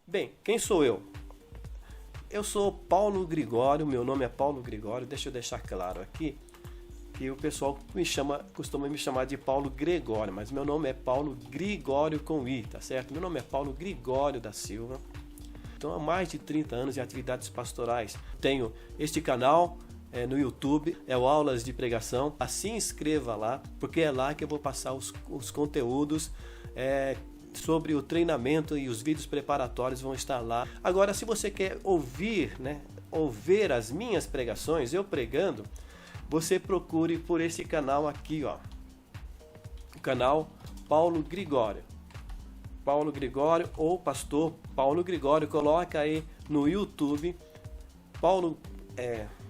Bem, quem sou eu? Eu sou Paulo Gregório, meu nome é Paulo Gregório. Deixa eu deixar claro aqui que o pessoal costuma me chamar de Paulo Gregório, mas meu nome é Paulo Gregório com I, tá certo? Meu nome é Paulo Gregório da Silva. Então, há mais de 30 anos em atividades pastorais. Tenho este canal no YouTube, é o Aulas de Pregação. Se inscreva lá, porque é lá que eu vou passar os conteúdos sobre o treinamento, e os vídeos preparatórios vão estar lá. Agora, se você quer ouvir as minhas pregações, eu pregando, você procure por esse canal aqui, ó. O canal Paulo Gregório. Paulo Gregório ou Pastor Paulo Gregório. Coloca aí no YouTube.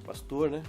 Pastor, né?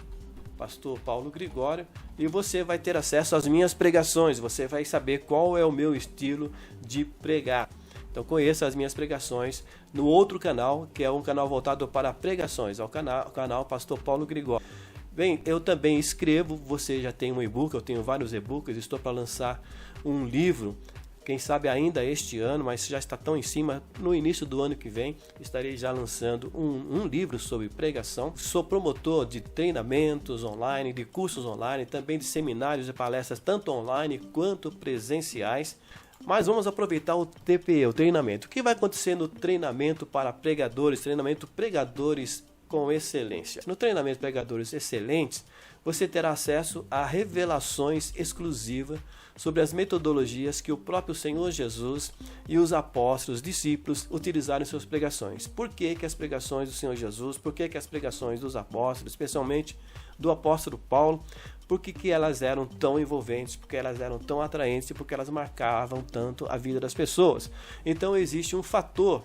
Pastor Paulo Gregório. E você vai ter acesso às minhas pregações. Você vai saber qual é o meu estilo de pregar. Então conheça as minhas pregações no outro canal, que é um canal voltado para pregações. É o canal Pastor Paulo Gregório. Bem, eu também escrevo. Você já tem um e-book, eu tenho vários e-books. Estou para lançar um livro, quem sabe ainda este ano, mas já está tão em cima. No início do ano que vem estarei já lançando um livro sobre pregação. Sou promotor de treinamentos online, de cursos online, também de seminários e palestras, tanto online quanto presenciais. Mas vamos aproveitar o TPE, o treinamento. O que vai acontecer no treinamento para pregadores, treinamento pregadores com excelência? No treinamento pregadores excelentes, você terá acesso a revelações exclusivas sobre as metodologias que o próprio Senhor Jesus e os apóstolos, discípulos, utilizaram em suas pregações. Por que as pregações do Senhor Jesus, por que as pregações dos apóstolos, especialmente do apóstolo Paulo, por que elas eram tão envolventes, porque elas eram tão atraentes e porque elas marcavam tanto a vida das pessoas. Então existe um fator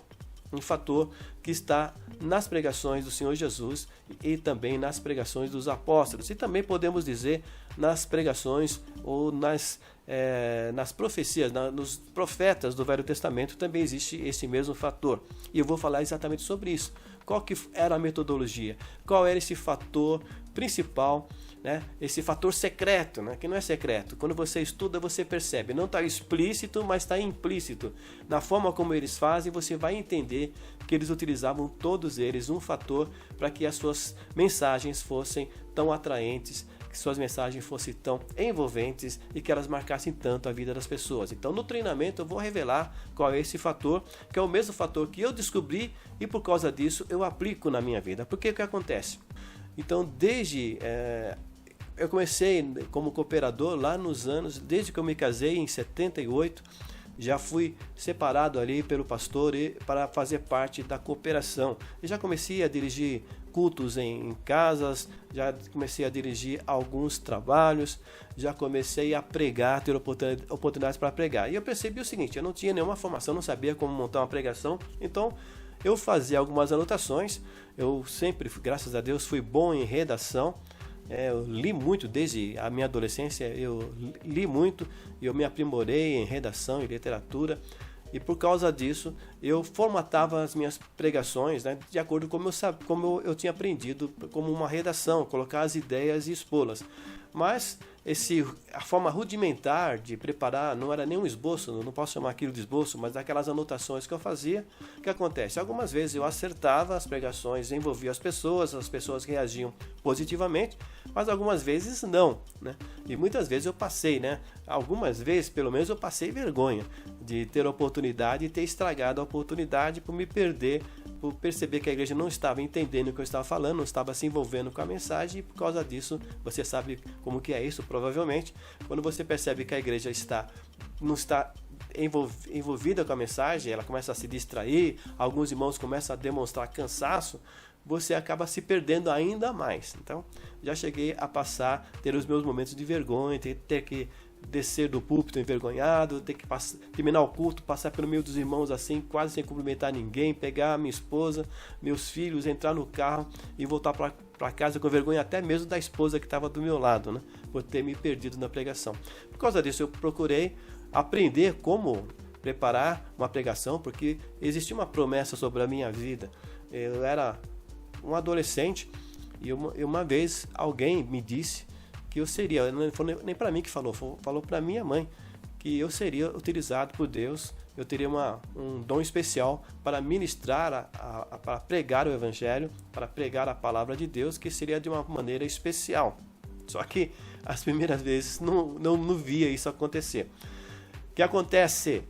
que está nas pregações do Senhor Jesus e também nas pregações dos apóstolos. E também podemos dizer nas pregações ou nas profecias, nos profetas do Velho Testamento também existe esse mesmo fator. E eu vou falar exatamente sobre isso. Qual que era a metodologia? Qual era esse fator principal, né? Esse fator secreto, né? Que não é secreto. Quando você estuda, você percebe. Não está explícito, mas está implícito. Na forma como eles fazem, você vai entender que eles utilizavam, todos eles, um fator para que as suas mensagens fossem tão atraentes, que suas mensagens fossem tão envolventes e que elas marcassem tanto a vida das pessoas. Então, no treinamento, eu vou revelar qual é esse fator, que é o mesmo fator que eu descobri e por causa disso eu aplico na minha vida. Porque o que acontece? Então, eu comecei como cooperador lá nos anos, desde que eu me casei em 78, já fui separado ali pelo pastor para fazer parte da cooperação. Eu já comecei a dirigir cultos em casas, já comecei a dirigir alguns trabalhos, já comecei a pregar, ter oportunidades para pregar. E eu percebi o seguinte, eu não tinha nenhuma formação, não sabia como montar uma pregação, então eu fazia algumas anotações. Eu sempre, graças a Deus, fui bom em redação. Eu li muito desde a minha adolescência, eu li muito e eu me aprimorei em redação e literatura. E por causa disso, eu formatava as minhas pregações, né, de acordo com como eu tinha aprendido, como uma redação, colocar as ideias e expô-las. Mas a forma rudimentar de preparar não era nem um esboço, não posso chamar aquilo de esboço, mas daquelas anotações que eu fazia. O que acontece? Algumas vezes eu acertava as pregações, envolvia as pessoas reagiam positivamente, mas algumas vezes não, né? E muitas vezes eu passei, né? Algumas vezes, pelo menos, eu passei vergonha de ter a oportunidade e ter estragado a oportunidade por me perder, por perceber que a igreja não estava entendendo o que eu estava falando, não estava se envolvendo com a mensagem, e por causa disso, você sabe como que é isso, provavelmente, quando você percebe que a igreja não está envolvida com a mensagem, ela começa a se distrair, alguns irmãos começam a demonstrar cansaço, você acaba se perdendo ainda mais. Então, já cheguei a ter os meus momentos de vergonha, ter que descer do púlpito envergonhado, ter que terminar o culto, passar pelo meio dos irmãos assim, quase sem cumprimentar ninguém, pegar a minha esposa, meus filhos, entrar no carro e voltar para casa com vergonha até mesmo da esposa que estava do meu lado, né? Por ter me perdido na pregação. Por causa disso, eu procurei aprender como preparar uma pregação, porque existia uma promessa sobre a minha vida. Eu era um adolescente e uma vez alguém me disse que eu seria, não foi nem para mim que falou para minha mãe, que eu seria utilizado por Deus eu teria um dom especial para ministrar, para pregar o Evangelho, para pregar a palavra de Deus, que seria de uma maneira especial. Só que as primeiras vezes não via isso acontecer. O que acontece?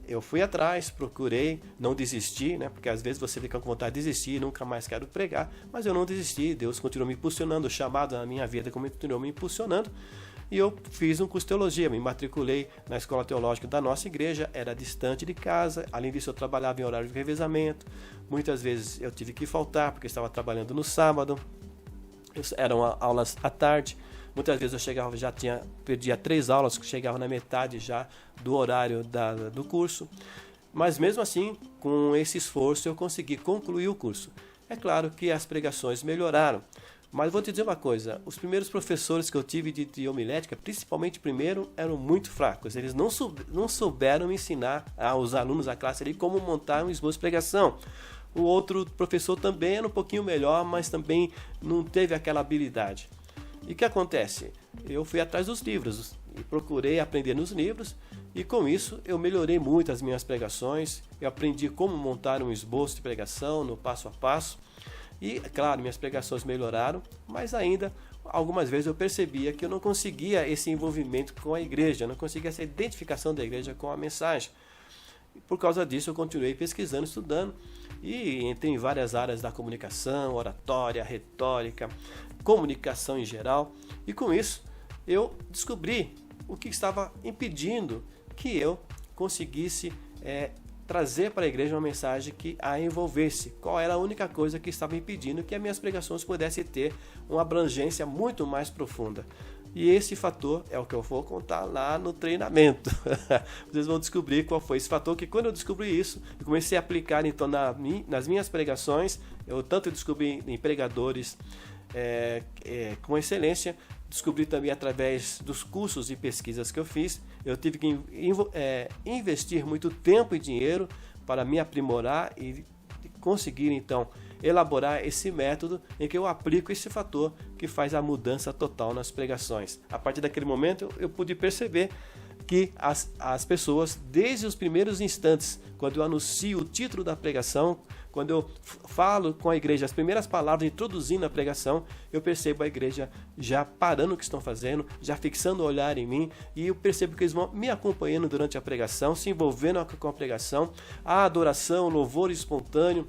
Eu fui atrás, procurei, não desisti, né? Porque às vezes você fica com vontade de desistir e nunca mais quero pregar, mas eu não desisti, Deus continuou me impulsionando, o chamado na minha vida continuou me impulsionando, e eu fiz um curso de teologia, me matriculei na escola teológica da nossa igreja, era distante de casa, além disso eu trabalhava em horário de revezamento, muitas vezes eu tive que faltar porque estava trabalhando no sábado, eram aulas à tarde. Muitas vezes eu chegava, perdia 3 aulas, chegava na metade já do horário do curso. Mas mesmo assim, com esse esforço, eu consegui concluir o curso. É claro que as pregações melhoraram. Mas vou te dizer uma coisa, os primeiros professores que eu tive de homilética, principalmente o primeiro, eram muito fracos. Eles não souberam me ensinar aos alunos da classe ali como montar um esboço de pregação. O outro professor também era um pouquinho melhor, mas também não teve aquela habilidade. E o que acontece? Eu fui atrás dos livros e procurei aprender nos livros, e com isso eu melhorei muito as minhas pregações, eu aprendi como montar um esboço de pregação no passo a passo, e claro, minhas pregações melhoraram, mas ainda algumas vezes eu percebia que eu não conseguia esse envolvimento com a igreja, eu não conseguia essa identificação da igreja com a mensagem. E por causa disso eu continuei pesquisando, estudando, e entrei em várias áreas da comunicação, oratória, retórica, comunicação em geral, e com isso eu descobri o que estava impedindo que eu conseguisse trazer para a igreja uma mensagem que a envolvesse. Qual era a única coisa que estava impedindo que as minhas pregações pudessem ter uma abrangência muito mais profunda. E esse fator é o que eu vou contar lá no treinamento. Vocês vão descobrir qual foi esse fator, que quando eu descobri isso, eu comecei a aplicar então nas minhas pregações, eu tanto descobri em pregadores com excelência, descobri também através dos cursos e pesquisas que eu fiz. Eu tive que investir muito tempo e dinheiro para me aprimorar e conseguir então elaborar esse método em que eu aplico esse fator que faz a mudança total nas pregações. A partir daquele momento eu pude perceber que as pessoas, desde os primeiros instantes, quando eu anuncio o título da pregação, quando eu falo com a igreja as primeiras palavras introduzindo a pregação, eu percebo a igreja já parando o que estão fazendo, já fixando o olhar em mim, e eu percebo que eles vão me acompanhando durante a pregação, se envolvendo com a pregação, a adoração, o louvor espontâneo.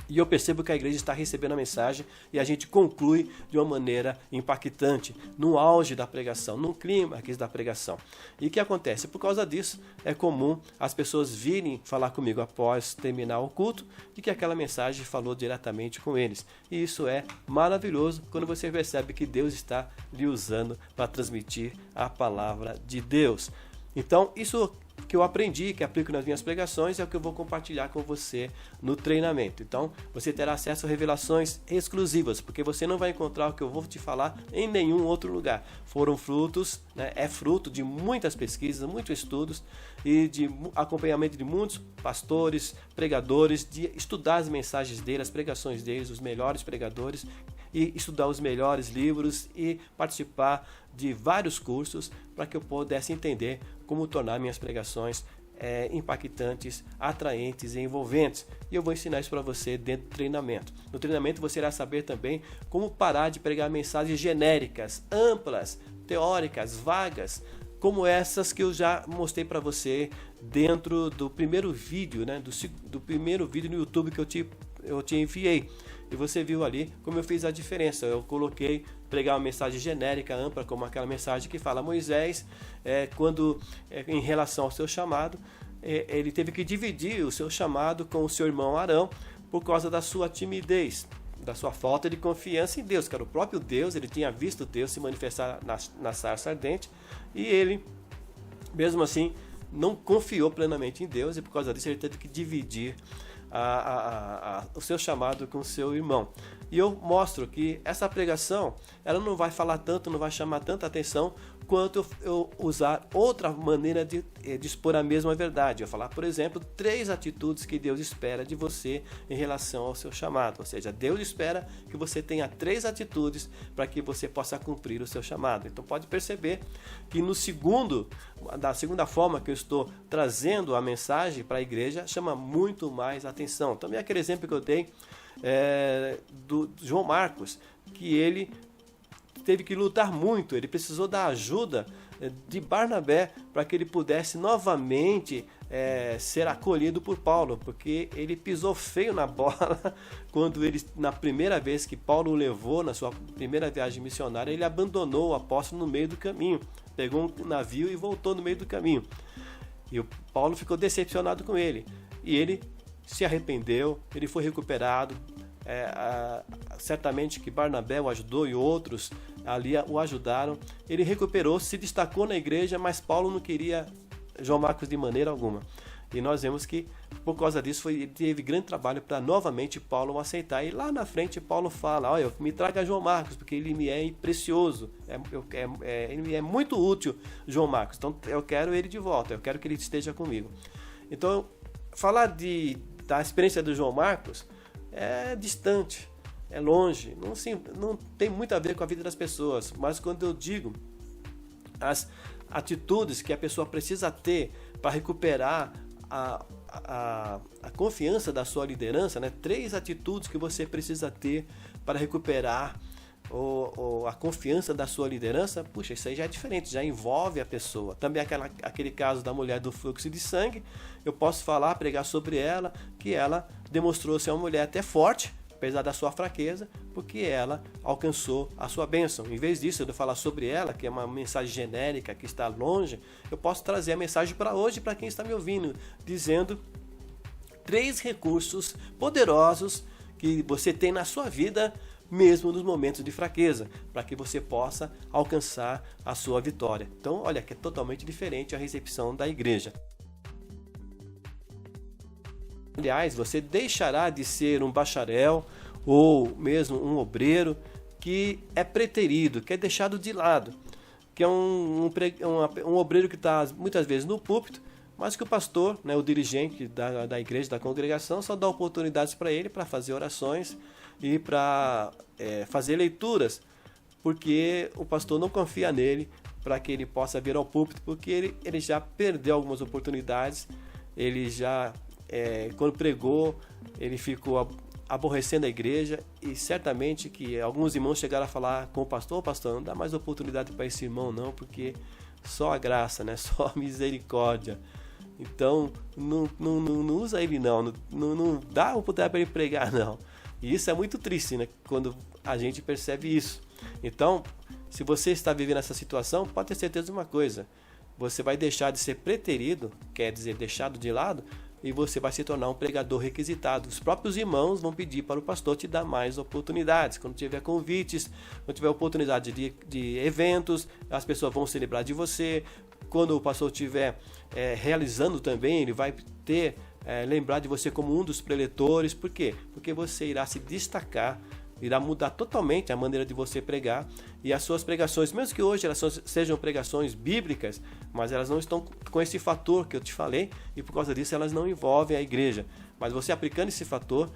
E eu percebo que a igreja está recebendo a mensagem e a gente conclui de uma maneira impactante, no auge da pregação, no clímax da pregação. E o que acontece? Por causa disso, é comum as pessoas virem falar comigo após terminar o culto de que aquela mensagem falou diretamente com eles. E isso é maravilhoso quando você percebe que Deus está lhe usando para transmitir a palavra de Deus. Então, isso que eu aprendi, que aplico nas minhas pregações, é o que eu vou compartilhar com você no treinamento. Então, você terá acesso a revelações exclusivas, porque você não vai encontrar o que eu vou te falar em nenhum outro lugar. Foram frutos, é fruto de muitas pesquisas, muitos estudos e de acompanhamento de muitos pastores, pregadores, de estudar as mensagens deles, as pregações deles, os melhores pregadores, e estudar os melhores livros e participar de vários cursos para que eu pudesse entender como tornar minhas pregações impactantes, atraentes e envolventes. E eu vou ensinar isso para você dentro do treinamento. No treinamento você irá saber também como parar de pregar mensagens genéricas, amplas, teóricas, vagas, como essas que eu já mostrei para você dentro do primeiro vídeo, do primeiro vídeo no YouTube que eu te enviei. E você viu ali como eu fiz a diferença. Eu coloquei pregar uma mensagem genérica, ampla, como aquela mensagem que fala Moisés, em relação ao seu chamado, ele teve que dividir o seu chamado com o seu irmão Arão por causa da sua timidez, da sua falta de confiança em Deus, que era o próprio Deus. Ele tinha visto Deus se manifestar na sarça ardente, e ele, mesmo assim, não confiou plenamente em Deus, e por causa disso ele teve que dividir o seu chamado com o seu irmão. E eu mostro que essa pregação, ela não vai falar tanto, não vai chamar tanta atenção quanto eu usar outra maneira de expor a mesma verdade. Eu falar, por exemplo, 3 atitudes que Deus espera de você em relação ao seu chamado. Ou seja, Deus espera que você tenha 3 atitudes para que você possa cumprir o seu chamado. Então pode perceber que da segunda forma que eu estou trazendo a mensagem para a igreja, chama muito mais atenção. Também aquele exemplo que eu dei do João Marcos, que ele teve que lutar muito, ele precisou da ajuda de Barnabé para que ele pudesse novamente ser acolhido por Paulo, porque ele pisou feio na bola quando ele, na primeira vez que Paulo o levou na sua primeira viagem missionária, ele abandonou o apóstolo no meio do caminho, pegou um navio e voltou no meio do caminho, e o Paulo ficou decepcionado com ele, e ele se arrependeu, ele foi recuperado. Certamente que Barnabé o ajudou e outros ali o ajudaram. Ele recuperou, se destacou na igreja, mas Paulo não queria João Marcos de maneira alguma. E nós vemos que por causa disso ele teve grande trabalho para novamente Paulo o aceitar. E lá na frente Paulo fala, olha, me traga João Marcos, porque ele me é precioso, ele me é muito útil, João Marcos, então eu quero ele de volta, eu quero que ele esteja comigo. Então falar da experiência do João Marcos é distante, é longe, não tem muito a ver com a vida das pessoas, mas quando eu digo as atitudes que a pessoa precisa ter para recuperar a confiança da sua liderança, né? 3 atitudes que você precisa ter para recuperar a confiança da sua liderança, puxa, isso aí já é diferente, já envolve a pessoa. Também aquele caso da mulher do fluxo de sangue, eu posso pregar sobre ela, que ela demonstrou ser uma mulher até forte, apesar da sua fraqueza, porque ela alcançou a sua bênção. Em vez disso, de falar sobre ela, que é uma mensagem genérica que está longe, eu posso trazer a mensagem para hoje, para quem está me ouvindo, dizendo 3 recursos poderosos que você tem na sua vida, mesmo nos momentos de fraqueza, para que você possa alcançar a sua vitória. Então, olha que é totalmente diferente a recepção da igreja. Aliás, você deixará de ser um bacharel ou mesmo um obreiro que é preterido, que é deixado de lado, que é um obreiro que está muitas vezes no púlpito, mas que o pastor, né, o dirigente da igreja, da congregação, só dá oportunidades para ele para fazer orações e para fazer leituras, porque o pastor não confia nele para que ele possa vir ao púlpito, porque ele já perdeu algumas oportunidades, ele já, quando pregou, ele ficou aborrecendo a igreja, e certamente que alguns irmãos chegaram a falar com o pastor, pastor, não dá mais oportunidade para esse irmão não, porque só a graça, né? Só a misericórdia. Então, não usa ele não dá oportunidade para ele pregar não. E isso é muito triste, né? Quando a gente percebe isso. Então, se você está vivendo essa situação, pode ter certeza de uma coisa, você vai deixar de ser preterido, quer dizer, deixado de lado, e você vai se tornar um pregador requisitado. Os próprios irmãos vão pedir para o pastor te dar mais oportunidades. Quando tiver convites, quando tiver oportunidade de eventos, as pessoas vão se lembrar de você. Quando o pastor estiver realizando também, ele vai lembrar de você como um dos preletores. Por quê? Porque você irá se destacar, irá mudar totalmente a maneira de você pregar, e as suas pregações, mesmo que hoje elas sejam pregações bíblicas, mas elas não estão com esse fator que eu te falei, e por causa disso elas não envolvem a igreja. Mas você aplicando esse fator,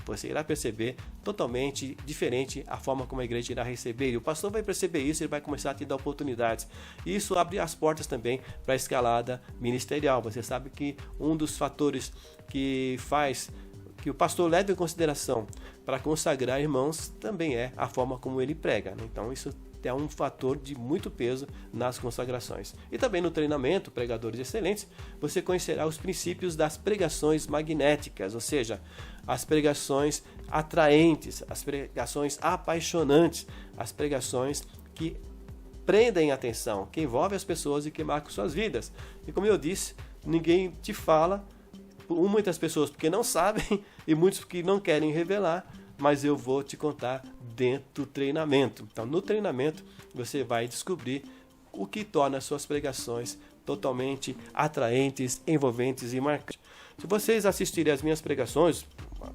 você irá perceber totalmente diferente a forma como a igreja irá receber. E o pastor vai perceber isso, ele vai começar a te dar oportunidades. E isso abre as portas também para a escalada ministerial. Você sabe que um dos fatores que faz que o pastor leve em consideração para consagrar irmãos também é a forma como ele prega, né? Então isso é um fator de muito peso nas consagrações. E também no treinamento, Pregadores Excelentes, você conhecerá os princípios das pregações magnéticas, ou seja, as pregações atraentes, as pregações apaixonantes, as pregações que prendem a atenção, que envolvem as pessoas e que marcam suas vidas. E como eu disse, ninguém te fala, muitas pessoas porque não sabem e muitos porque não querem revelar, mas eu vou te contar dentro do treinamento. Então, no treinamento, você vai descobrir o que torna as suas pregações totalmente atraentes, envolventes e marcantes. Se vocês assistirem às minhas pregações,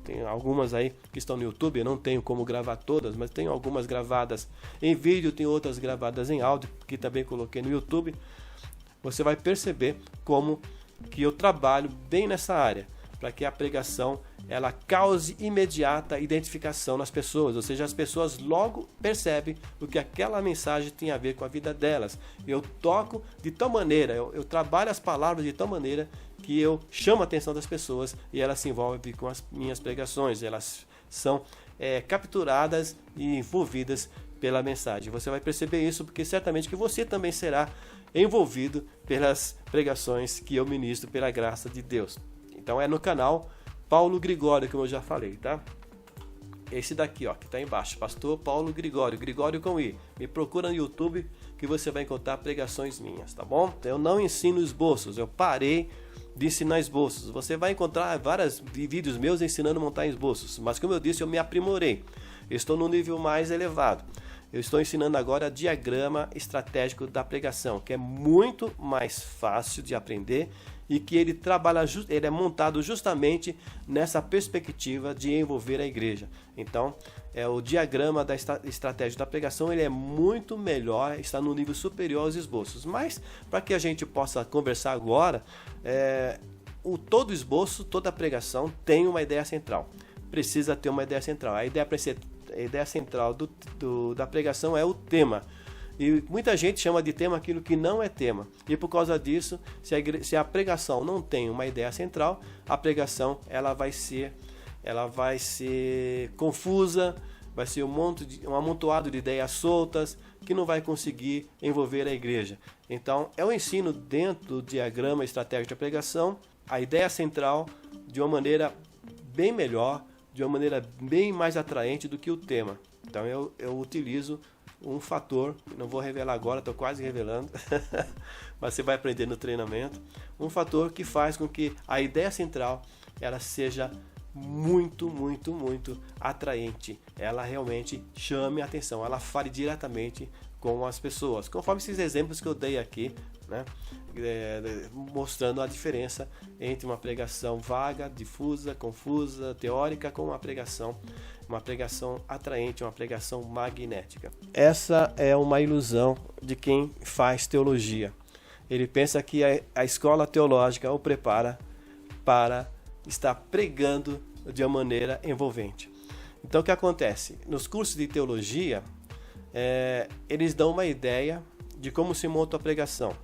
Tem algumas aí que estão no YouTube, eu não tenho como gravar todas, mas tenho algumas gravadas em vídeo, tem outras gravadas em áudio, que também coloquei no YouTube. Você vai perceber como que eu trabalho bem nessa área, para que a pregação ela cause imediata identificação nas pessoas, ou seja, as pessoas logo percebem o que aquela mensagem tem a ver com a vida delas. Eu toco de tal maneira, eu trabalho as palavras de tal maneira que eu chamo a atenção das pessoas e elas se envolvem com as minhas pregações, elas são capturadas e envolvidas pela mensagem. Você vai perceber isso porque certamente que você também será envolvido pelas pregações que eu ministro pela graça de Deus. Então é no canal Paulo Gregório, como eu já falei, tá? Esse daqui, ó, que tá embaixo, Pastor Paulo Gregório, Gregório com I. Me procura no YouTube que você vai encontrar pregações minhas, tá bom? Eu não ensino esboços, eu parei de ensinar esboços. Você vai encontrar vários vídeos meus ensinando a montar esboços, mas como eu disse, eu me aprimorei. Eu estou no nível mais elevado. Eu estou ensinando agora diagrama estratégico da pregação, que é muito mais fácil de aprender e que ele é montado justamente nessa perspectiva de envolver a igreja. Então, o diagrama da estratégia da pregação ele é muito melhor, está no nível superior aos esboços. Mas, para que a gente possa conversar agora, todo esboço, toda pregação tem uma ideia central. Precisa ter uma ideia central. A ideia central da pregação é o tema. E muita gente chama de tema aquilo que não é tema. E por causa disso, se a pregação não tem uma ideia central, a pregação ela vai ser confusa, vai ser um amontoado de ideias soltas que não vai conseguir envolver a igreja. Então, eu ensino dentro do diagrama estratégico da pregação a ideia central de uma maneira bem melhor, de uma maneira bem mais atraente do que o tema. Então eu utilizo um fator, não vou revelar agora, estou quase revelando, mas você vai aprender no treinamento, um fator que faz com que a ideia central ela seja muito, muito, muito atraente. Ela realmente chame a atenção, ela fale diretamente com as pessoas, conforme esses exemplos que eu dei aqui, né? Mostrando a diferença entre uma pregação vaga, difusa, confusa, teórica, com uma pregação atraente, uma pregação magnética. Essa é uma ilusão de quem faz teologia. Ele pensa que a escola teológica o prepara para estar pregando de uma maneira envolvente. Então o que acontece? Nos cursos de teologia, eles dão uma ideia de como se monta a pregação.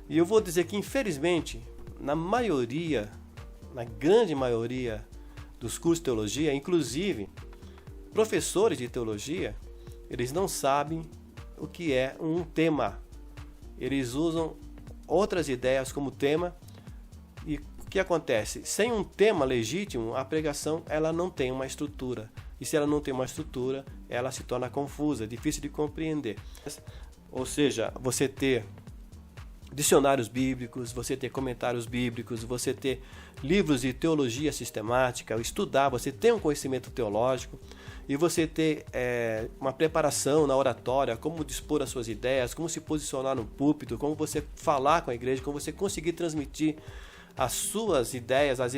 E eu vou dizer que, infelizmente, na grande maioria dos cursos de teologia, inclusive professores de teologia, eles não sabem o que é um tema. Eles usam outras ideias como tema. E o que acontece? Sem um tema legítimo, a pregação ela não tem uma estrutura. E se ela não tem uma estrutura, ela se torna confusa, difícil de compreender. Ou seja, você ter dicionários bíblicos, você ter comentários bíblicos, você ter livros de teologia sistemática, estudar, você ter um conhecimento teológico e você ter uma preparação na oratória, como dispor as suas ideias, como se posicionar no púlpito, como você falar com a igreja, como você conseguir transmitir as suas ideias, as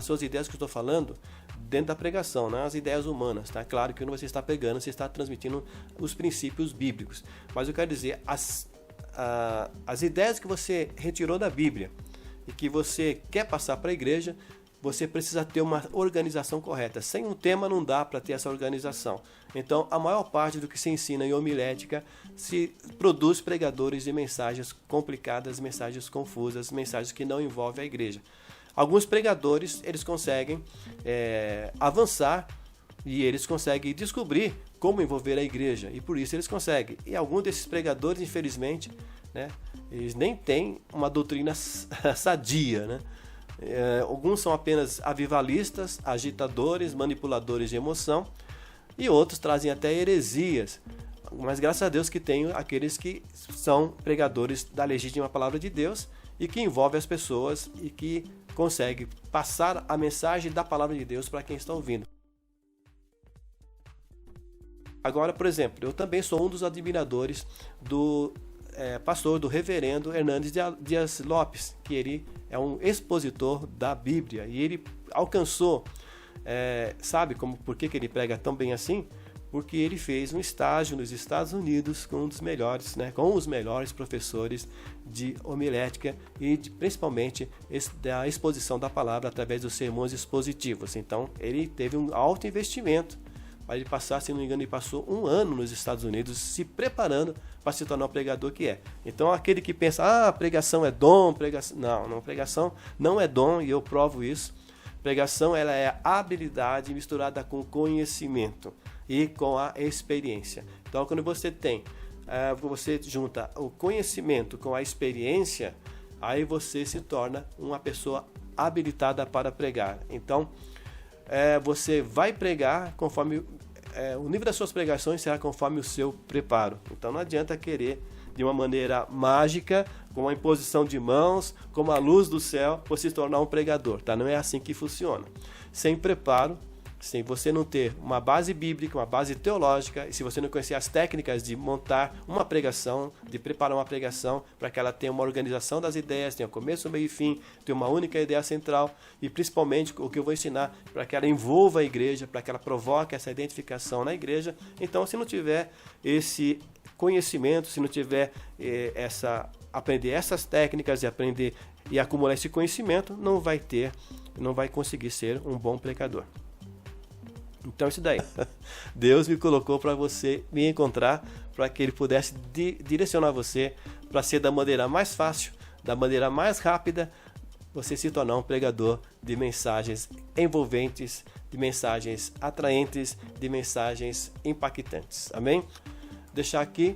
suas ideias que eu estou falando dentro da pregação, né? As ideias humanas, tá? Claro que quando você está pregando, você está transmitindo os princípios bíblicos, mas eu quero dizer, as ideias que você retirou da Bíblia e que você quer passar para a igreja, você precisa ter uma organização correta. Sem um tema não dá para ter essa organização. Então, a maior parte do que se ensina em homilética se produz pregadores de mensagens complicadas, mensagens confusas, mensagens que não envolvem a igreja. Alguns pregadores, eles conseguem avançar e eles conseguem descobrir como envolver a igreja, e por isso eles conseguem. E alguns desses pregadores, infelizmente, né, eles nem têm uma doutrina sadia, né? Alguns são apenas avivalistas, agitadores, manipuladores de emoção, e outros trazem até heresias. Mas graças a Deus que tem aqueles que são pregadores da legítima palavra de Deus e que envolvem as pessoas e que conseguem passar a mensagem da palavra de Deus para quem está ouvindo. Agora, por exemplo, eu também sou um dos admiradores do pastor, do reverendo Hernandes Dias Lopes, que ele é um expositor da Bíblia e ele alcançou sabe por que ele prega tão bem assim? Porque ele fez um estágio nos Estados Unidos com um dos melhores, com os melhores professores de homilética e principalmente da exposição da palavra através dos sermões expositivos. Então ele teve um alto investimento para ele passar, se não me engano, ele passou 1 ano nos Estados Unidos se preparando para se tornar o pregador que é. Então aquele que pensa, pregação é dom, pregação... Não, pregação não é dom, e eu provo isso. Pregação, ela é habilidade misturada com conhecimento e com a experiência. Então, quando você você junta o conhecimento com a experiência, aí você se torna uma pessoa habilitada para pregar. Então, você vai pregar conforme... o nível das suas pregações será conforme o seu preparo. Então, não adianta querer, de uma maneira mágica, com uma imposição de mãos, como a luz do céu, você se tornar um pregador, tá? Não é assim que funciona. Sem preparo, sem você não ter uma base bíblica, uma base teológica, e se você não conhecer as técnicas de montar uma pregação, de preparar uma pregação para que ela tenha uma organização das ideias, tenha começo, meio e fim, tenha uma única ideia central, e principalmente o que eu vou ensinar para que ela envolva a igreja, para que ela provoque essa identificação na igreja. Então, se não tiver esse conhecimento, se não tiver aprender essas técnicas e aprender e acumular esse conhecimento, não vai conseguir ser um bom pregador. Então isso daí, Deus me colocou para você me encontrar, para que Ele pudesse direcionar você para ser da maneira mais fácil, da maneira mais rápida, você se tornar um pregador de mensagens envolventes, de mensagens atraentes, de mensagens impactantes. Amém? Deixar aqui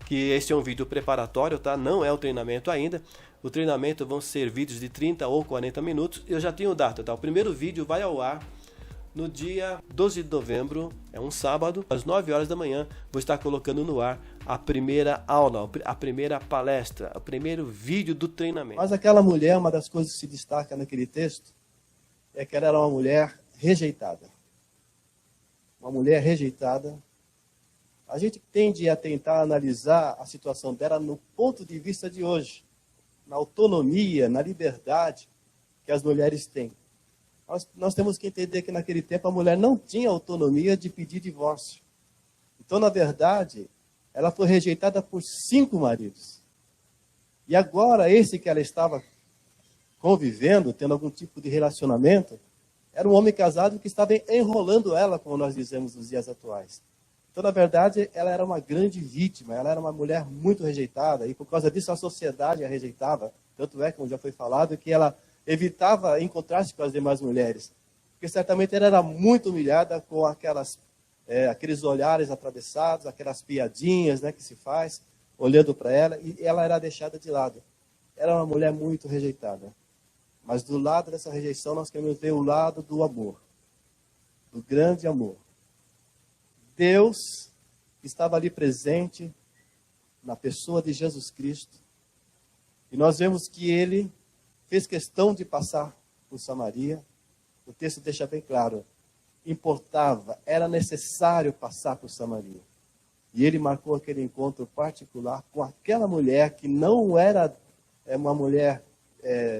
que este é um vídeo preparatório, tá? Não é o treinamento ainda. O treinamento vão ser vídeos de 30 ou 40 minutos. Eu já tenho data, tá? O primeiro vídeo vai ao ar no dia 12 de novembro, é um sábado, às 9 horas da manhã, vou estar colocando no ar a primeira aula, a primeira palestra, o primeiro vídeo do treinamento. Mas aquela mulher, uma das coisas que se destaca naquele texto, é que ela era uma mulher rejeitada. Uma mulher rejeitada. A gente tende a tentar analisar a situação dela no ponto de vista de hoje, na autonomia, na liberdade que as mulheres têm. Nós temos que entender que naquele tempo a mulher não tinha autonomia de pedir divórcio. Então, na verdade, ela foi rejeitada por 5 maridos. E agora, esse que ela estava convivendo, tendo algum tipo de relacionamento, era um homem casado que estava enrolando ela, como nós dizemos nos dias atuais. Então, na verdade, ela era uma grande vítima, ela era uma mulher muito rejeitada, e por causa disso a sociedade a rejeitava. Tanto é, como já foi falado, que ela evitava encontrar-se com as demais mulheres, porque certamente ela era muito humilhada com aqueles olhares atravessados, aquelas piadinhas, que se faz, olhando para ela, e ela era deixada de lado. Era uma mulher muito rejeitada. Mas do lado dessa rejeição nós queremos ver o lado do amor, do grande amor. Deus estava ali presente na pessoa de Jesus Cristo, e nós vemos que Ele fez questão de passar por Samaria. O texto deixa bem claro, importava, era necessário passar por Samaria. E Ele marcou aquele encontro particular com aquela mulher que não era uma mulher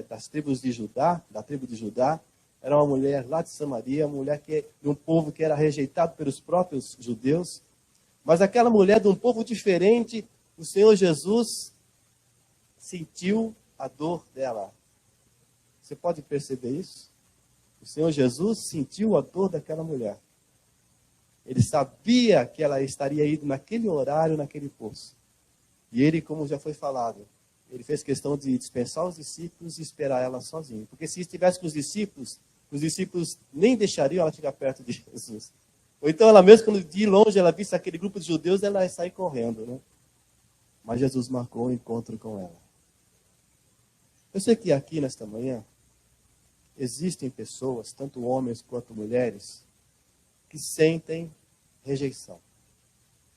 das tribos de Judá, da tribo de Judá, era uma mulher lá de Samaria, uma mulher de um povo que era rejeitado pelos próprios judeus. Mas aquela mulher de um povo diferente, o Senhor Jesus sentiu a dor dela. Você pode perceber isso? O Senhor Jesus sentiu a dor daquela mulher. Ele sabia que ela estaria indo naquele horário, naquele poço. E Ele, como já foi falado, Ele fez questão de dispensar os discípulos e esperar ela sozinha. Porque se estivesse com os discípulos nem deixariam ela chegar perto de Jesus. Ou então ela mesmo, quando de longe ela visse aquele grupo de judeus, ela ia sair correndo, Mas Jesus marcou um encontro com ela. Eu sei que aqui nesta manhã, existem pessoas, tanto homens quanto mulheres, que sentem rejeição,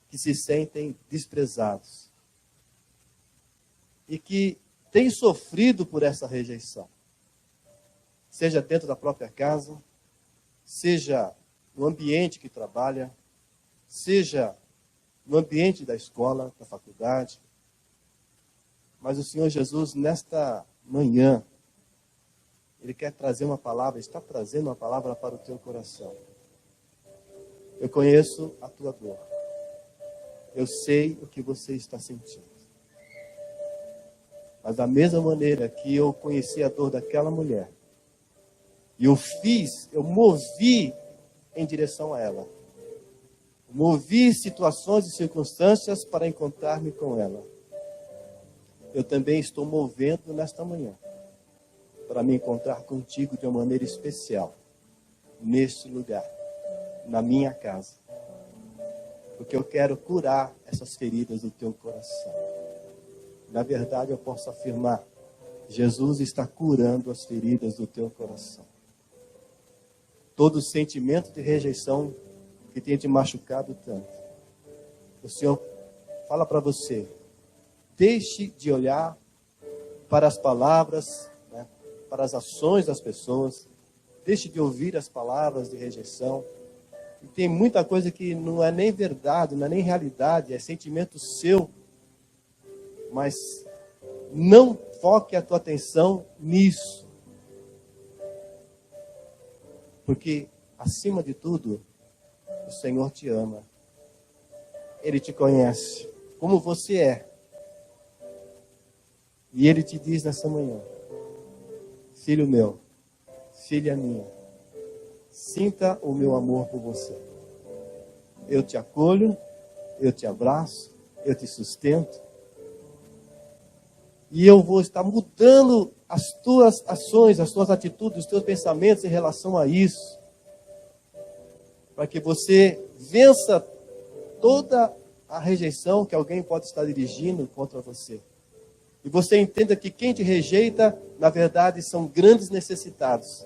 que se sentem desprezados e que têm sofrido por essa rejeição, seja dentro da própria casa, seja no ambiente que trabalha, seja no ambiente da escola, da faculdade. Mas o Senhor Jesus, nesta manhã, Ele quer trazer uma palavra, está trazendo uma palavra para o teu coração. Eu conheço a tua dor. Eu sei o que você está sentindo. Mas da mesma maneira que eu conheci a dor daquela mulher, e eu movi em direção a ela. Movi situações e circunstâncias para encontrar-me com ela. Eu também estou movendo nesta manhã para me encontrar contigo de uma maneira especial, neste lugar, na minha casa. Porque eu quero curar essas feridas do teu coração. Na verdade, eu posso afirmar, Jesus está curando as feridas do teu coração. Todo sentimento de rejeição que tem te machucado tanto. O Senhor fala para você, deixe de olhar para as palavras, né, para as ações das pessoas, deixe de ouvir as palavras de rejeição. E tem muita coisa que não é nem verdade, não é nem realidade, é sentimento seu. Mas não foque a tua atenção nisso. Porque, acima de tudo, o Senhor te ama. Ele te conhece como você é. E Ele te diz nessa manhã, filho meu, filha minha, sinta o meu amor por você. Eu te acolho, eu te abraço, eu te sustento. E eu vou estar mudando as tuas ações, as tuas atitudes, os teus pensamentos em relação a isso. Para que você vença toda a rejeição que alguém pode estar dirigindo contra você. E você entenda que quem te rejeita, na verdade, são grandes necessitados.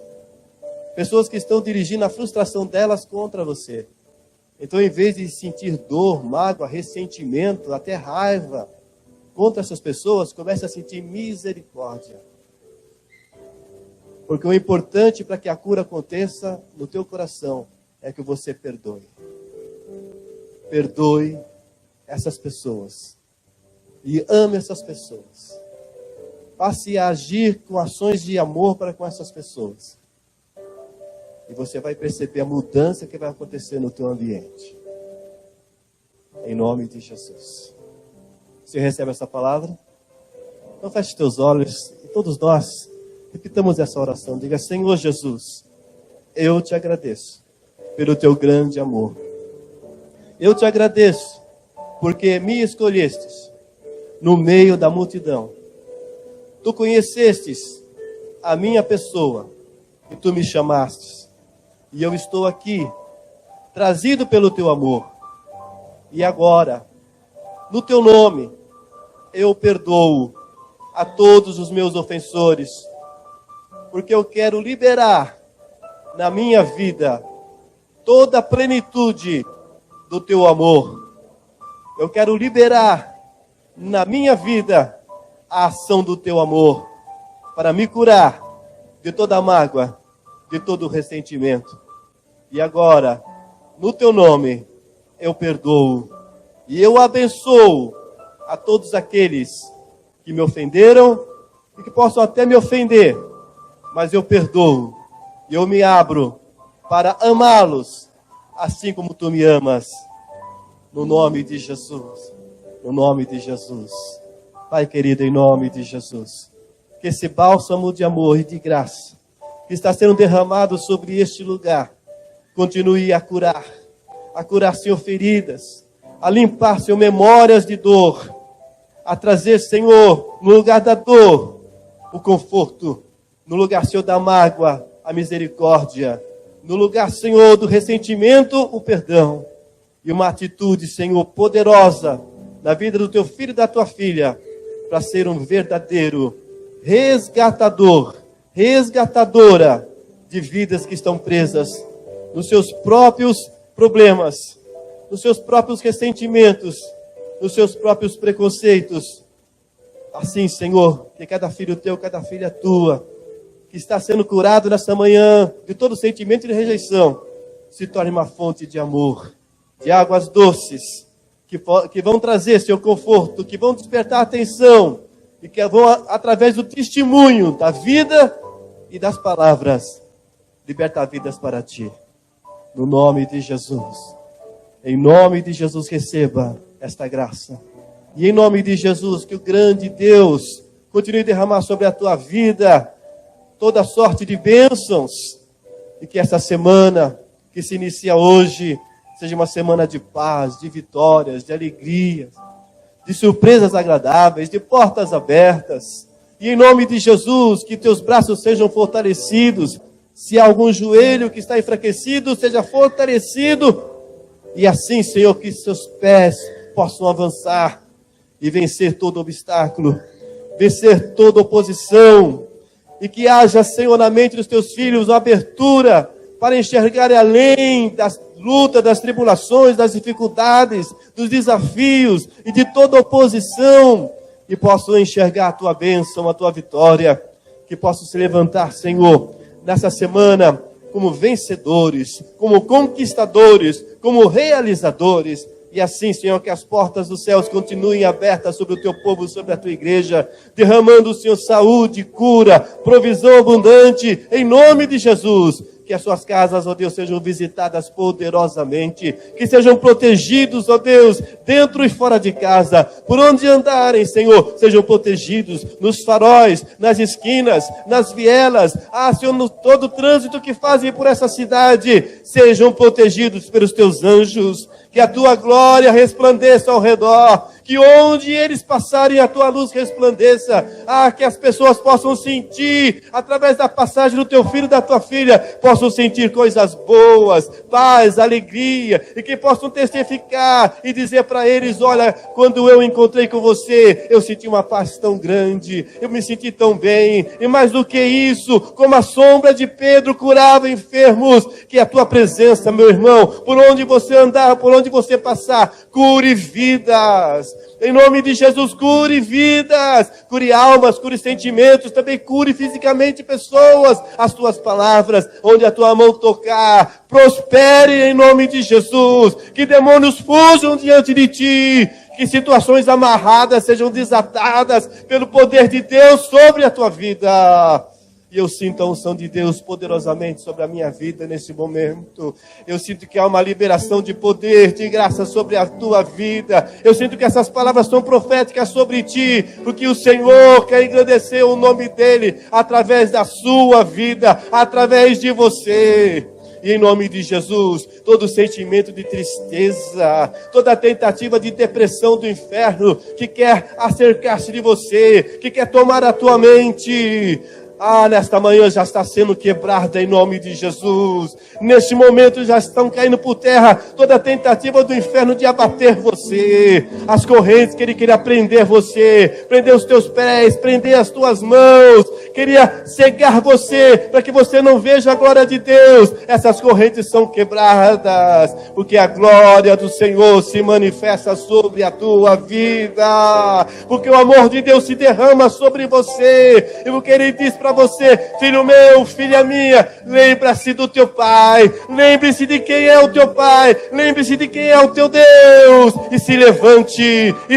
Pessoas que estão dirigindo a frustração delas contra você. Então, em vez de sentir dor, mágoa, ressentimento, até raiva contra essas pessoas, comece a sentir misericórdia. Porque o importante para que a cura aconteça no teu coração é que você perdoe. Perdoe essas pessoas. E ame essas pessoas. Passe a agir com ações de amor para com essas pessoas. E você vai perceber a mudança que vai acontecer no teu ambiente. Em nome de Jesus. Você recebe essa palavra? Então feche teus olhos e todos nós repitamos essa oração. Diga, Senhor Jesus, eu te agradeço pelo teu grande amor. Eu te agradeço porque me escolhestes no meio da multidão. Tu conhecestes a minha pessoa e tu me chamastes. E eu estou aqui, trazido pelo teu amor. E agora, no teu nome, eu perdoo a todos os meus ofensores. Porque eu quero liberar na minha vida toda a plenitude do teu amor. Eu quero liberar na minha vida a ação do teu amor. Para me curar de toda a mágoa, de todo o ressentimento. E agora, no teu nome, eu perdoo. E eu abençoo a todos aqueles que me ofenderam e que possam até me ofender. Mas eu perdoo. E eu me abro para amá-los, assim como tu me amas. No nome de Jesus. No nome de Jesus. Pai querido, em nome de Jesus. Que esse bálsamo de amor e de graça que está sendo derramado sobre este lugar, continue a curar, Senhor, feridas, a limpar, Senhor, memórias de dor, a trazer, Senhor, no lugar da dor, o conforto, no lugar, Senhor, da mágoa, a misericórdia, no lugar, Senhor, do ressentimento, o perdão, e uma atitude, Senhor, poderosa na vida do teu filho e da tua filha, para ser um verdadeiro resgatadora de vidas que estão presas nos seus próprios problemas, nos seus próprios ressentimentos, nos seus próprios preconceitos. Assim, Senhor, que cada filho teu, cada filha tua, que está sendo curado nesta manhã de todo sentimento de rejeição, se torne uma fonte de amor, de águas doces, que vão trazer seu conforto, que vão despertar a atenção, e que vão, através do testemunho da vida e das palavras liberta vidas para ti. No nome de Jesus. Em nome de Jesus, receba esta graça. E em nome de Jesus, que o grande Deus continue a derramar sobre a tua vida toda sorte de bênçãos. E que essa semana que se inicia hoje seja uma semana de paz, de vitórias, de alegrias, de surpresas agradáveis, de portas abertas. E em nome de Jesus, que teus braços sejam fortalecidos. Se há algum joelho que está enfraquecido, seja fortalecido. E assim, Senhor, que seus pés possam avançar e vencer todo obstáculo, vencer toda oposição. E que haja, Senhor, na mente dos teus filhos uma abertura para enxergar além das lutas, das tribulações, das dificuldades, dos desafios e de toda oposição. E possam enxergar a tua bênção, a tua vitória. Que possam se levantar, Senhor, nessa semana como vencedores, como conquistadores, como realizadores. E assim, Senhor, que as portas dos céus continuem abertas sobre o teu povo, sobre a tua igreja, derramando, Senhor, saúde, cura, provisão abundante, em nome de Jesus. Que as suas casas, ó Deus, sejam visitadas poderosamente, que sejam protegidos, ó Deus, dentro e fora de casa, por onde andarem, Senhor, sejam protegidos nos faróis, nas esquinas, nas vielas, Senhor, no todo o trânsito que fazem por essa cidade, sejam protegidos pelos teus anjos, que a tua glória resplandeça ao redor, que onde eles passarem a tua luz resplandeça, que as pessoas possam sentir, através da passagem do teu filho e da tua filha, possam sentir coisas boas, paz, alegria, e que possam testificar e dizer para eles, olha, quando eu encontrei com você, eu senti uma paz tão grande, eu me senti tão bem, e mais do que isso, como a sombra de Pedro curava enfermos, que a tua presença, meu irmão, por onde você andar, por onde você passar, cure vidas. Em nome de Jesus, cure vidas, cure almas, cure sentimentos, também cure fisicamente pessoas. As tuas palavras, onde a tua mão tocar, prospere em nome de Jesus. Que demônios fujam diante de ti. Que situações amarradas sejam desatadas pelo poder de Deus sobre a tua vida. E eu sinto a unção de Deus poderosamente sobre a minha vida nesse momento. Eu sinto que há uma liberação de poder, de graça sobre a tua vida. Eu sinto que essas palavras são proféticas sobre ti, porque o Senhor quer engrandecer o nome dEle através da sua vida, através de você. E em nome de Jesus, todo sentimento de tristeza, toda tentativa de depressão do inferno que quer acercar-se de você, que quer tomar a tua mente, nesta manhã já está sendo quebrada em nome de Jesus. Neste momento já estão caindo por terra toda a tentativa do inferno de abater você. As correntes que ele queria prender você, prender os teus pés, prender as tuas mãos, queria cegar você para que você não veja a glória de Deus. Essas correntes são quebradas, porque a glória do Senhor se manifesta sobre a tua vida, porque o amor de Deus se derrama sobre você, e porque ele diz para você, filho meu, filha minha, lembra-se do teu pai, lembre-se de quem é o teu pai, lembre-se de quem é o teu Deus, e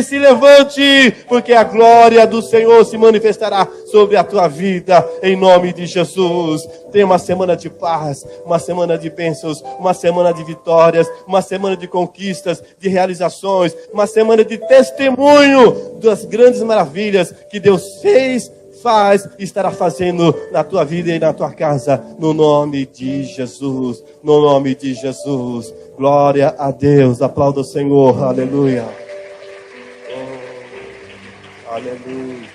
se levante, porque a glória do Senhor se manifestará sobre a tua vida, em nome de Jesus. Tenha uma semana de paz, uma semana de bênçãos, uma semana de vitórias, uma semana de conquistas, de realizações, uma semana de testemunho das grandes maravilhas que Deus fez, faz e estará fazendo na tua vida e na tua casa, no nome de Jesus, no nome de Jesus. Glória a Deus, aplauda o Senhor, aleluia. Oh, aleluia.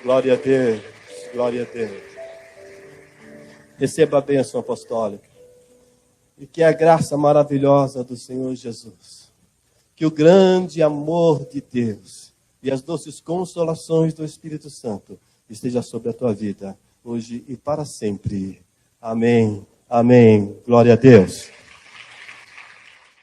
Glória a Deus, glória a Deus. Receba a bênção apostólica. E que a graça maravilhosa do Senhor Jesus, que o grande amor de Deus e as doces consolações do Espírito Santo esteja sobre a tua vida, hoje e para sempre. Amém, amém. Glória a Deus.